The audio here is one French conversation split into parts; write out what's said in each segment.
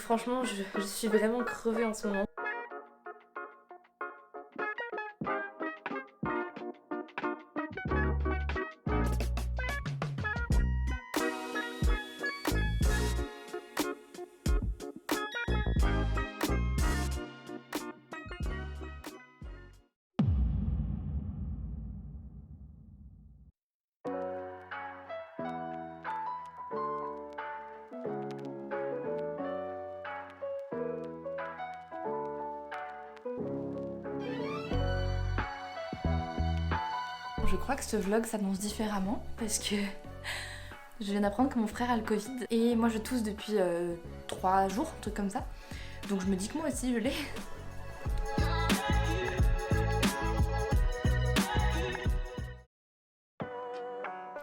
franchement, je suis vraiment crevée en ce moment. Je crois que ce vlog s'annonce différemment parce que je viens d'apprendre que mon frère a le Covid et moi je tousse depuis 3 jours, un truc comme ça. Donc je me dis que moi aussi je l'ai.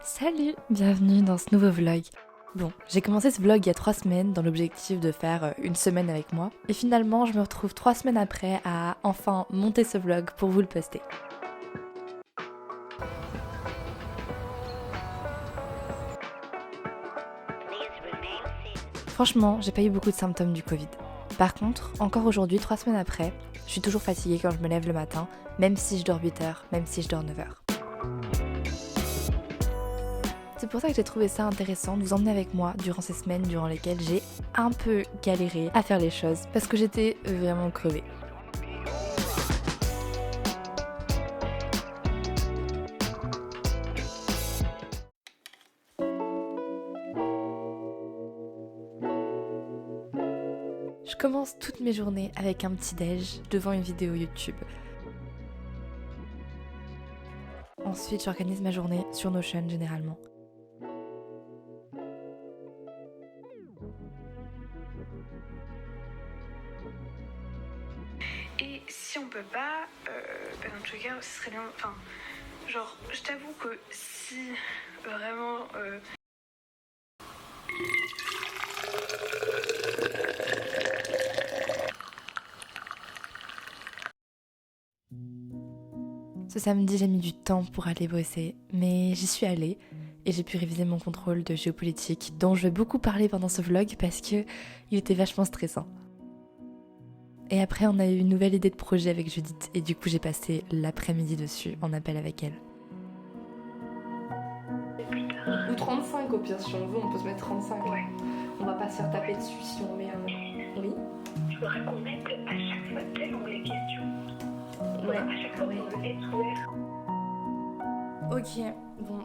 Salut, bienvenue dans ce nouveau vlog. Bon, j'ai commencé ce vlog il y a 3 semaines dans l'objectif de faire une semaine avec moi. Et finalement, je me retrouve 3 semaines après à enfin monter ce vlog pour vous le poster. Franchement, j'ai pas eu beaucoup de symptômes du Covid. Par contre, encore aujourd'hui, 3 semaines après, je suis toujours fatiguée quand je me lève le matin, même si je dors 8 heures, même si je dors 9 heures. C'est pour ça que j'ai trouvé ça intéressant de vous emmener avec moi durant ces semaines durant lesquelles j'ai un peu galéré à faire les choses parce que j'étais vraiment crevée. Je commence toutes mes journées avec un petit déj devant une vidéo YouTube. Ensuite, j'organise ma journée sur Notion généralement. Et si on peut pas, dans tous les cas, ce serait bien. Enfin, genre, je t'avoue que si vraiment. Ce samedi, j'ai mis du temps pour aller bosser, mais j'y suis allée et j'ai pu réviser mon contrôle de géopolitique dont je vais beaucoup parler pendant ce vlog parce que il était vachement stressant. Et après, on a eu une nouvelle idée de projet avec Judith et du coup, j'ai passé l'après-midi dessus en appel avec elle. Ou 35 au pire, si on veut, on peut se mettre 35. Ouais. On va pas se faire taper dessus si on met Oui. Il faudrait qu'on mette à chaque fois tel onglet questions. Ouais. À chaque fois qu'on veut être ouvert. Ok,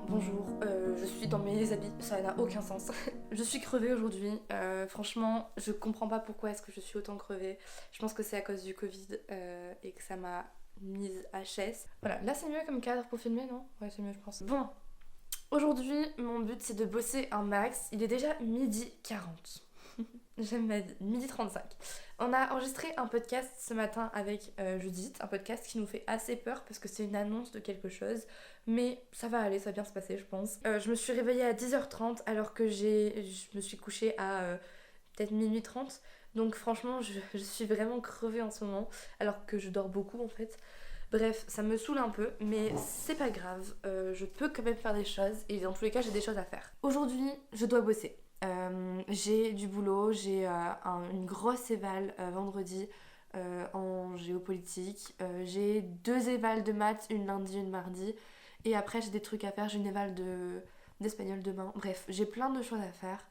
bonjour, je suis dans mes habits, ça n'a aucun sens. Je suis crevée aujourd'hui, franchement, je comprends pas pourquoi est-ce que je suis autant crevée. Je pense que c'est à cause du Covid et que ça m'a mise HS. Voilà, là c'est mieux comme cadre pour filmer, non? Ouais, c'est mieux, je pense. Bon, aujourd'hui, mon but c'est de bosser un max. Il est déjà 12h40. J'aime ma vie, 12h35. On a enregistré un podcast ce matin avec Judith, un podcast qui nous fait assez peur parce que c'est une annonce de quelque chose, mais ça va aller, ça va bien se passer je pense. Je me suis réveillée à 10h30 alors que je me suis couchée à peut-être minuit 30, donc franchement je suis vraiment crevée en ce moment alors que je dors beaucoup en fait. Bref, ça me saoule un peu, mais c'est pas grave, je peux quand même faire des choses et dans tous les cas j'ai des choses à faire. Aujourd'hui, je dois bosser. J'ai du boulot, j'ai une grosse éval vendredi en géopolitique, j'ai 2 évals de maths, une lundi, une mardi, et après j'ai des trucs à faire, j'ai une éval d'espagnol demain. Bref, j'ai plein de choses à faire.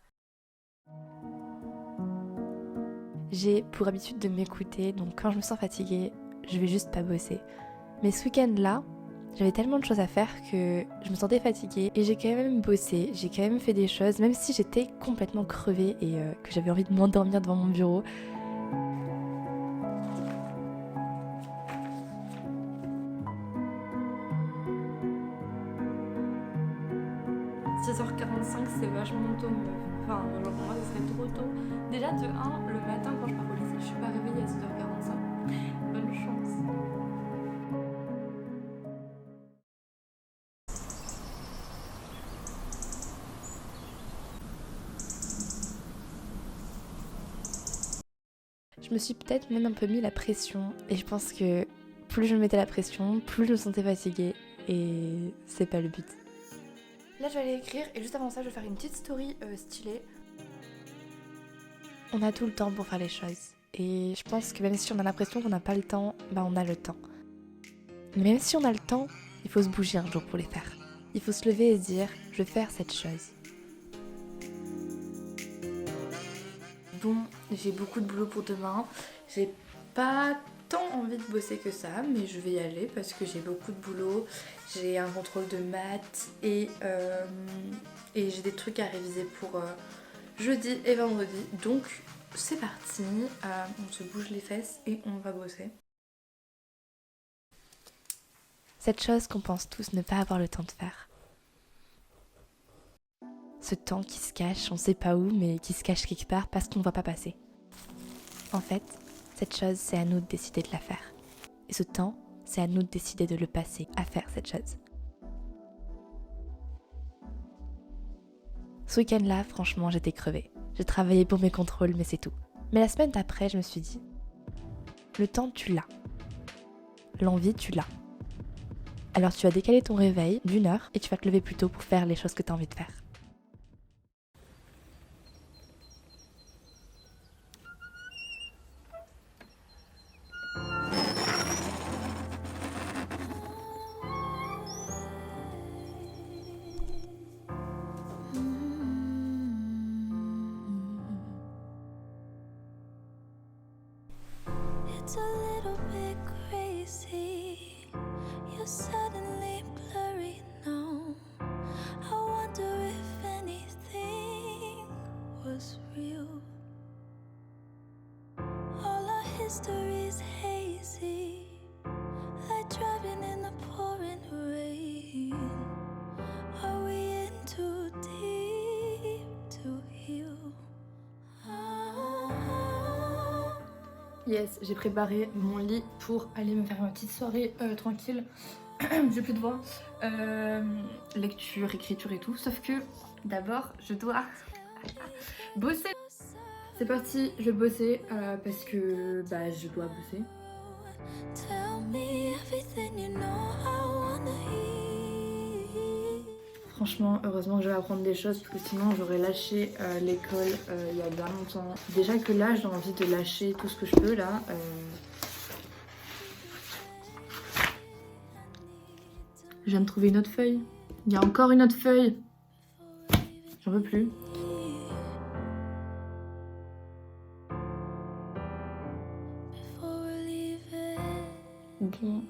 J'ai pour habitude de m'écouter, donc quand je me sens fatiguée, je vais juste pas bosser. Mais ce week-end-là, j'avais tellement de choses à faire que je me sentais fatiguée et j'ai quand même bossé, j'ai quand même fait des choses, même si j'étais complètement crevée et que j'avais envie de m'endormir devant mon bureau. « 6h45 c'est vachement tôt meuf. Enfin, genre pour moi ça serait trop tôt. Déjà de 1, le matin quand je pars au lycée, je suis pas réveillée à 6h45. Bonne chance. Je me suis peut-être même un peu mis la pression et je pense que plus je me mettais la pression, plus je me sentais fatiguée et c'est pas le but. Là je vais aller écrire et juste avant ça je vais faire une petite story stylée. On a tout le temps pour faire les choses. Et je pense que même si on a l'impression qu'on n'a pas le temps, on a le temps. Mais même si on a le temps, il faut se bouger un jour pour les faire. Il faut se lever et se dire, je vais faire cette chose. Bon, j'ai beaucoup de boulot pour demain. J'ai pas tant envie de bosser que ça, mais je vais y aller parce que j'ai beaucoup de boulot. J'ai un contrôle de maths et j'ai des trucs à réviser pour jeudi et vendredi. Donc c'est parti, on se bouge les fesses et on va bosser. Cette chose qu'on pense tous ne pas avoir le temps de faire. Ce temps qui se cache, on sait pas où, mais qui se cache quelque part parce qu'on ne voit pas passer. En fait, cette chose, c'est à nous de décider de la faire. Et ce temps, c'est à nous de décider de le passer à faire cette chose. Ce week-end-là, franchement, j'étais crevée. J'ai travaillé pour mes contrôles, mais c'est tout. Mais la semaine d'après, je me suis dit, le temps, tu l'as. L'envie, tu l'as. Alors tu vas décaler ton réveil d'1 heure et tu vas te lever plus tôt pour faire les choses que tu as envie de faire. It's a little bit crazy. You're suddenly blurry now. I wonder if anything was real. All our history's hazy, like driving in the pouring rain. Are we in too deep to heal? Yes, j'ai préparé mon lit pour aller me faire ma petite soirée tranquille. J'ai plus de voix. Lecture, écriture et tout. Sauf que d'abord, je dois bosser. C'est parti, je vais bosser parce que je dois bosser. Tell me everything you know, I wanna hear. Franchement, heureusement que je vais apprendre des choses parce que sinon j'aurais lâché l'école il y a bien longtemps. Déjà que là, j'ai envie de lâcher tout ce que je peux là. Je viens de trouver une autre feuille. Il y a encore une autre feuille. J'en veux plus. Bon,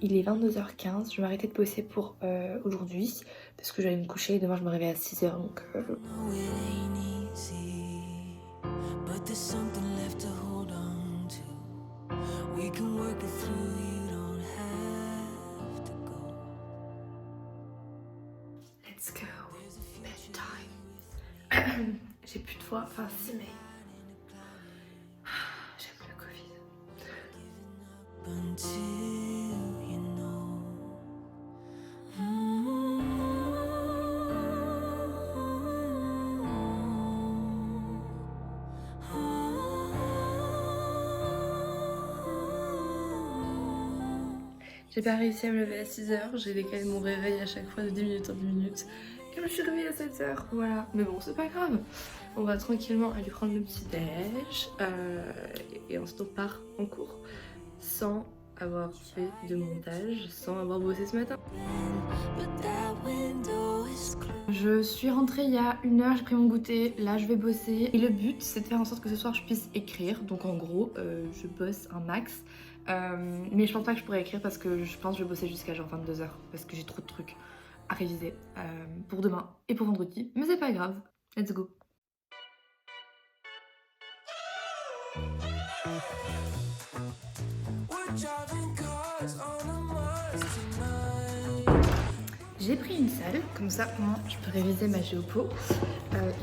il est 22h15, je vais m'arrêter de bosser pour aujourd'hui parce que j'allais me coucher et demain je me réveille à 6h donc... No, it ain't easy, but there's something left to hold on to. We can work it through, you don't have to go. Let's go, bedtime. J'ai plus de voix, enfin si mais... J'aime le Covid. Until you know. J'ai pas réussi à me lever à 6h, j'ai décalé mon réveil à chaque fois de 10 minutes en 10 minutes. Et je me suis réveillée à 7h, voilà. Mais bon, c'est pas grave. On va tranquillement aller prendre le petit déj et ensuite on part en cours sans avoir fait de montage, sans avoir bossé ce matin. But that window is closed. Je suis rentrée il y a 1 heure, j'ai pris mon goûter, là je vais bosser. Et le but c'est de faire en sorte que ce soir je puisse écrire. Donc en gros, je bosse un max. Mais je pense pas que je pourrais écrire parce que je pense que je vais bosser jusqu'à genre 22h. Parce que j'ai trop de trucs à réviser pour demain et pour vendredi. Mais c'est pas grave, let's go. J'ai pris une salle, comme ça au moins je peux réviser ma géopo.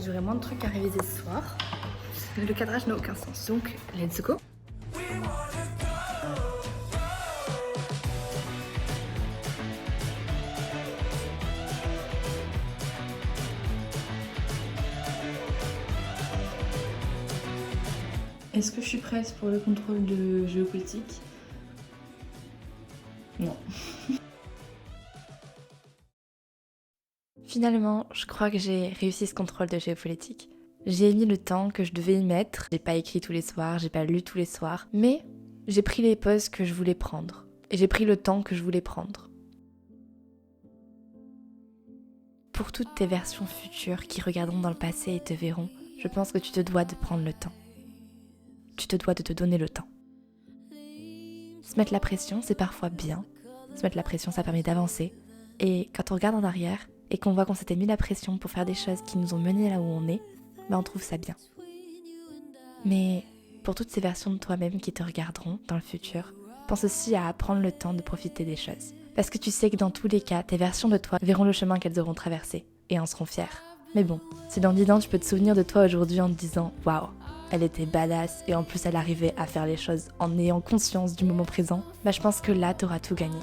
J'aurai moins de trucs à réviser ce soir. Le cadrage n'a aucun sens, donc let's go. Est-ce que je suis prête pour le contrôle de géopolitique? Non. Finalement, je crois que j'ai réussi ce contrôle de géopolitique. J'ai mis le temps que je devais y mettre. J'ai pas écrit tous les soirs, j'ai pas lu tous les soirs, mais j'ai pris les pauses que je voulais prendre. Et j'ai pris le temps que je voulais prendre. Pour toutes tes versions futures qui regarderont dans le passé et te verront, je pense que tu te dois de prendre le temps. Tu te dois de te donner le temps. Se mettre la pression, c'est parfois bien. Se mettre la pression, ça permet d'avancer. Et quand on regarde en arrière et qu'on voit qu'on s'était mis la pression pour faire des choses qui nous ont menés là où on est, on trouve ça bien. Mais pour toutes ces versions de toi-même qui te regarderont dans le futur, pense aussi à prendre le temps de profiter des choses. Parce que tu sais que dans tous les cas, tes versions de toi verront le chemin qu'elles auront traversé et en seront fières. Mais bon, si dans 10 ans tu peux te souvenir de toi aujourd'hui en te disant « Waouh, elle était badass et en plus elle arrivait à faire les choses en ayant conscience du moment présent », je pense que là t'auras tout gagné.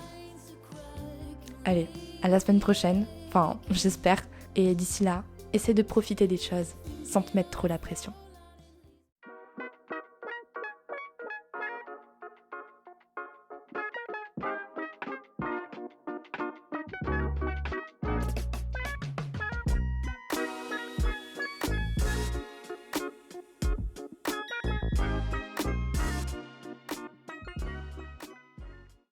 Allez, à la semaine prochaine, enfin j'espère, et d'ici là, essaie de profiter des choses sans te mettre trop la pression.